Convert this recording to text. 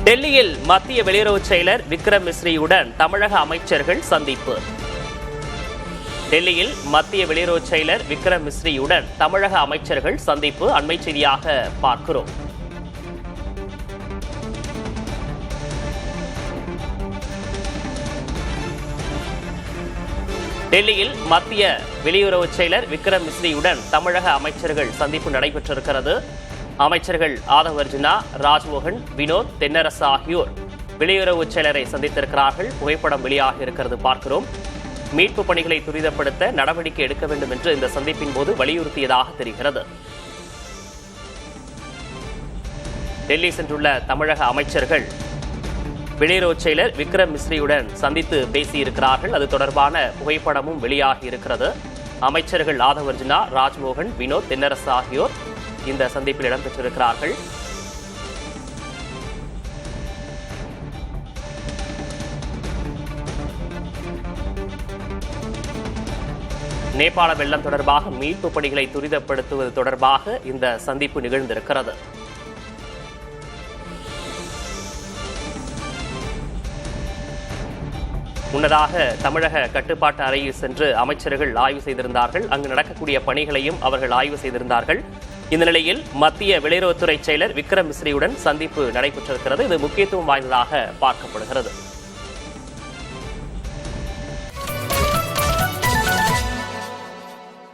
டெல்லியில் மத்திய வெளியுறவுச் செயலர் விக்ரம் மிஸ்ரியுடன் தமிழக அமைச்சர்கள் சந்திப்பு. டெல்லியில் மத்திய வெளியுறவுச் செயலர் விக்ரம் மிஸ்ரியுடன் தமிழக அமைச்சர்கள் சந்திப்பு அண்மை செய்தியாக பார்க்கிறோம். டெல்லியில் மத்திய வெளியுறவுச் செயலர் விக்ரம் மிஸ்ரியுடன் தமிழக அமைச்சர்கள் சந்திப்பு நடைபெற்றிருக்கிறது. அமைச்சர்கள் ஆதவ் அர்ஜுனா, ராஜ்மோகன், வினோத், தென்னரசு ஆகியோர் வெளியுறவுச் செயலரை சந்தித்திருக்கிறார்கள். புகைப்படம் வெளியாக இருக்கிறது பார்க்கிறோம். மீட்பு பணிகளை துரிதப்படுத்த நடவடிக்கை எடுக்க வேண்டும் என்று இந்த சந்திப்பின் போது வலியுறுத்தியதாக தெரிகிறது. டெல்லி சென்றுள்ள தமிழக அமைச்சர்கள் வெளியுறவுச் செயலர் விக்ரம் மிஸ்ரியுடன் சந்தித்து பேசியிருக்கிறார்கள். அது தொடர்பான புகைப்படமும் வெளியாகி இருக்கிறது. அமைச்சர்கள் ஆதவ் அர்ஜுனா, ராஜ்மோகன், வினோத், தென்னரசு ஆகியோர் இந்த சந்திப்பில் இடம்பெற்றிருக்கிறார்கள். நேபாள வெள்ளம் தொடர்பாக மீட்பு பணிகளை துரிதப்படுத்துவது தொடர்பாக இந்த சந்திப்பு நிகழ்ந்திருக்கிறது. முன்னதாக தமிழக கட்டுப்பாட்டு அறையில் சென்று அமைச்சர்கள் ஆய்வு செய்திருந்தார்கள். அங்கு நடக்கக்கூடிய பணிகளையும் அவர்கள் ஆய்வு செய்திருந்தார்கள். இந்த நிலையில் மத்திய வெளியுறவுத்துறை செயலர் விக்ரம் மிஸ்ரியுடன் சந்திப்பு நடைபெற்றிருக்கிறது. இது முக்கியத்துவம் வாய்ந்ததாக பார்க்கப்படுகிறது.